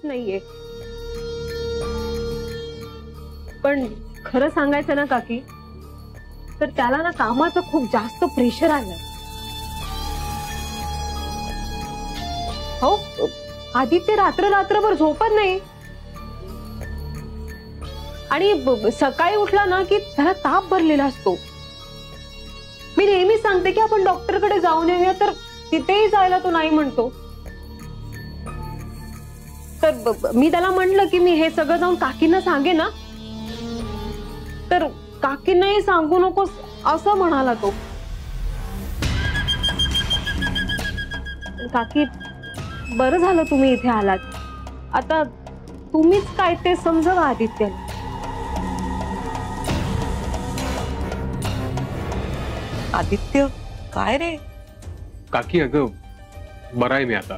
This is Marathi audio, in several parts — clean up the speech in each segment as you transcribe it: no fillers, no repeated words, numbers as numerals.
नाहीये. पण खरं सांगायचं ना काकी, तर त्याला ना कामाचं खूप जास्त प्रेशर आलं. हो, आदित्य रात्रभर झोपत नाही आणि सकाळी उठला ना की त्याला ताप भरलेला असतो. मी नेहमी सांगते की आपण डॉक्टरकडे जाऊन येऊया, तर तिथेही जायला तो नाही म्हणतो. तर मी त्याला म्हणलं की मी हे सगळं जाऊन काकींना सांगे ना, तर काकींनाही सांगू नकोस असं म्हणाला तो. काकी, बरं झालं तुम्ही इथे आलात. आता तुम्हीच काय ते समजवा आदित्यला. आदित्य, काय रे? काकी अगं बरा आहे मी आता.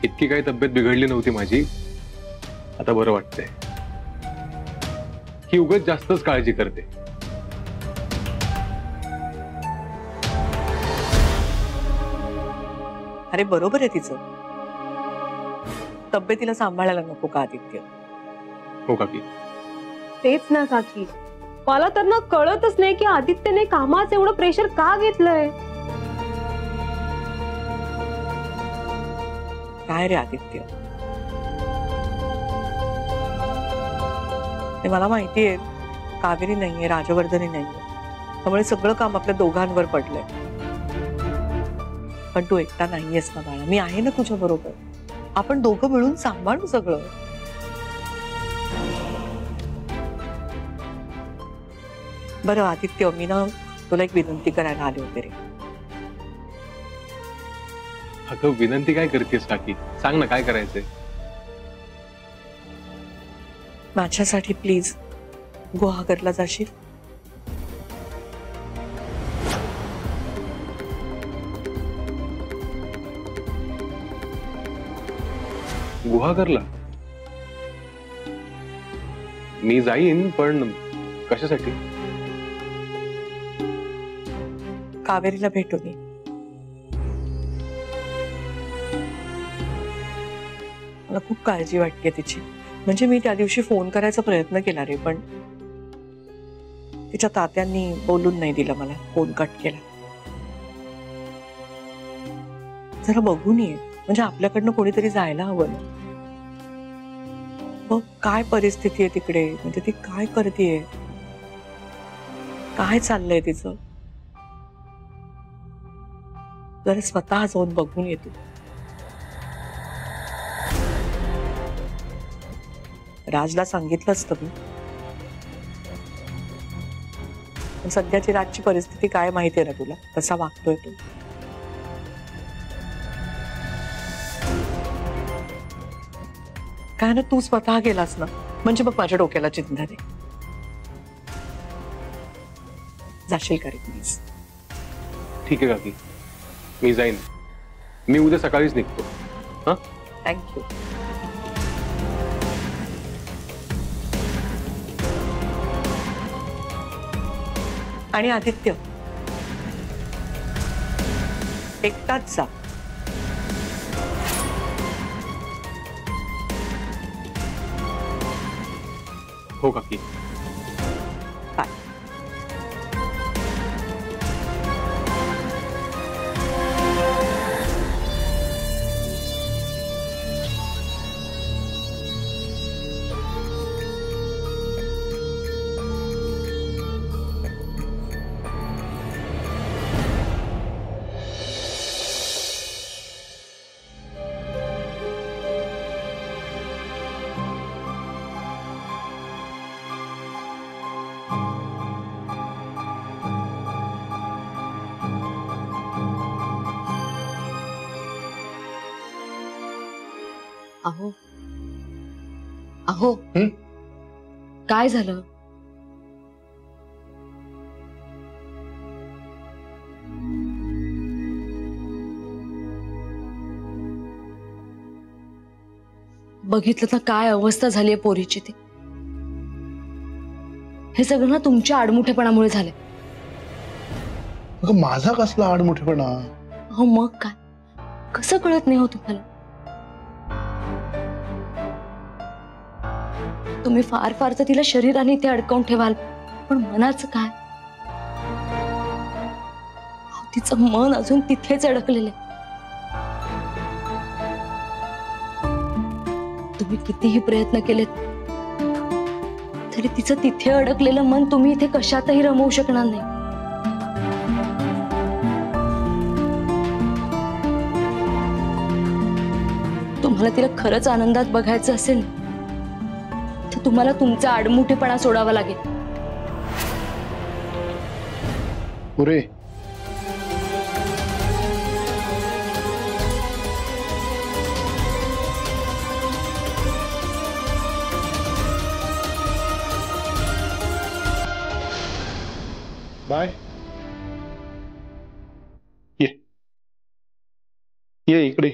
इतकी काही तब्येत बिघडली नव्हती माझी, आता बरं वाटतंय. ही उगाच जास्तच काळजी करते. अरे बरोबर आहे तिचं. तब्येतीला सांभाळायला नको का आदित्य? हो काकी. तेच ना काकी, मला तर ना कळतच नाही की आदित्यने कामाचं एवढं प्रेशर का घेतलंय. काय रे आदित्य, ते मला माहितीये कावेरी नाहीये, राजवर्धनी नाहीये, त्यामुळे सगळं काम आपल्या दोघांवर पडलंय. पण तू एकटा नाहीयेस ना बाळा, मी आहे ना तुझ्या बरोबर. आपण दोघं मिळून सांभाळू सगळं. बरं आदित्य, मी ना तुला एक विनंती करायला आले होते रे. अगं विनंती काय करतेस काकी? सांग ना काय करायचंय. माझ्यासाठी प्लीज गुहागरला जाशील? गुहागरला? मी जाईन, पण कशासाठी? कावेरीला भेटून ये. मला खूप काळजी वाटते तिची. म्हणजे मी त्या दिवशी फोन करायचा प्रयत्न केला रे, पण तिच्या तात्यांनी बोलून नाही दिलं मला. फोन कट केला. जरा बघून ये, म्हणजे आपल्याकडनं कोणीतरी जायला हवं. बघ काय परिस्थिती आहे तिकडे, म्हणजे ती काय करतेय, काय चाललंय तिचं. जरा स्वतः जाऊन बघून येतो. राजला सांगितलंच तर मी, पण सध्याची राजची परिस्थिती काय माहितीये ना तुला, कसा वागतोय तो. काय ना, तू स्वतः गेलास ना, म्हणजे मग माझ्या डोक्याला चिंता दे. जाशील का रे प्लीज? ठीक आहे काकी, मी जाईन. मी उद्या सकाळीच निघतो. हा, थँक्यू. आणि आदित्य, एकटाच जा. हो काकी. बाय. अहो अहो, काय झालं? बघितलं तर काय अवस्था झालीये पोरीची ती. हे सगळं ना तुमच्या आडमुठेपणामुळे झाले. माझा कसला आडमुठेपणा? हो मग काय, कसं कळत नाही हो तुम्हाला? तुम्ही फार फार तर तिला शरीराने इथे अडकवून ठेवाल, पण मनाचं काय? अहो, तिचं मन अजून तिथेच अडकलेलं आहे. तुम्ही कितीही प्रयत्न केलेत तरी तिचं तिथे अडकलेलं मन तुम्ही इथे कशातही रमवू शकणार नाही. तुम्हाला तिला खरंच आनंदात बघायचं असेल तर तुम्हाला तुमचा आडमुठेपणा सोडावा लागेल. पुरे बाय ये इकडे.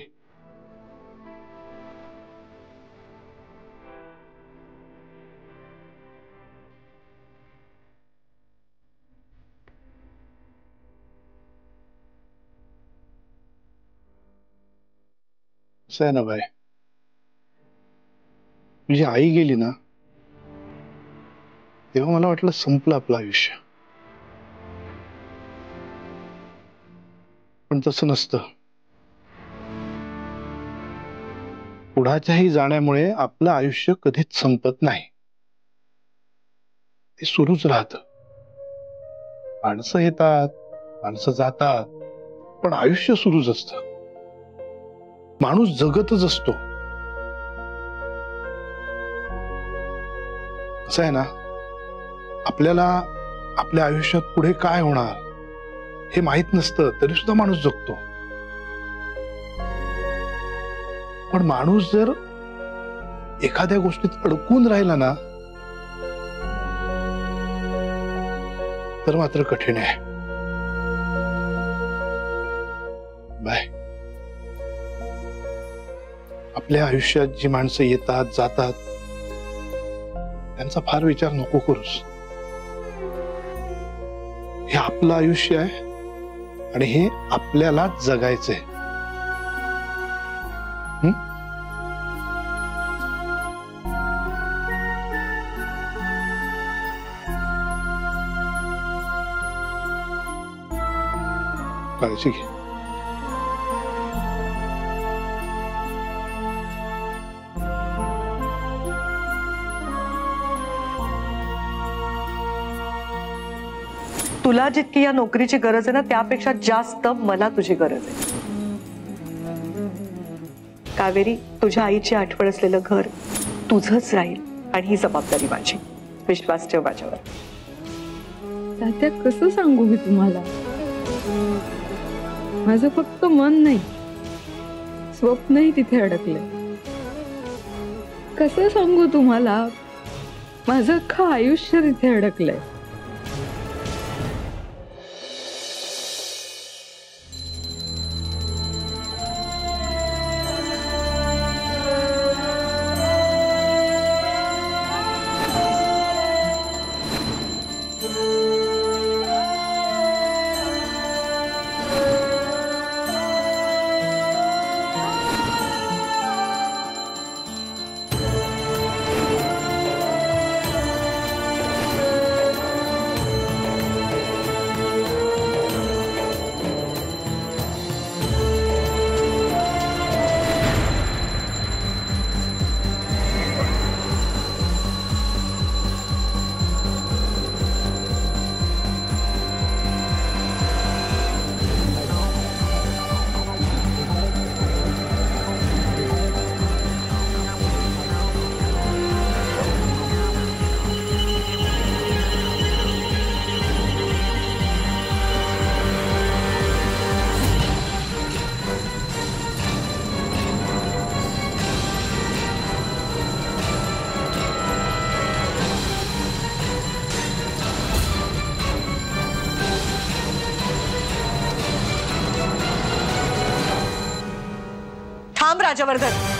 असं आहे ना बाय, तुझी आई गेली ना तेव्हा मला वाटलं संपलं आपलं आयुष्य, पण तसं नसतं. पुढाच्याही जाण्यामुळे आपलं आयुष्य कधीच संपत नाही, ते सुरूच राहतं. माणसं येतात, माणसं जातात, पण आयुष्य सुरूच असतं. माणूस जगतच असतो. असं आहे ना, आपल्याला आपल्या आयुष्यात पुढे काय होणार हे माहित नसतं तरी सुद्धा माणूस जगतो. पण माणूस जर एखाद्या गोष्टीत अडकून राहिला ना तर मात्र कठीण आहे. बाय, आपल्या आयुष्यात जी माणसं येतात जातात त्यांचा फार विचार नको करूस. हे आपलं आयुष्य आहे आणि हे आपल्यालाच जगायचंय. काळजी घे. तुला जितकी या नोकरीची गरज आहे ना त्यापेक्षा जास्त मला तुझी गरज आहे. कावेरी, तुझ्या आईची आठवण असलेलं घर तुझंच राहील आणि ही जबाबदारी माझी. विश्वास ठेव माझ्यावर. तात्या, कसं सांगू मी तुम्हाला? माझं फक्त मन नाही, स्वप्नही तिथे अडकलंय. कसं सांगू तुम्हाला? माझं अख्खं आयुष्य तिथे अडकलंय. राजवर्धन,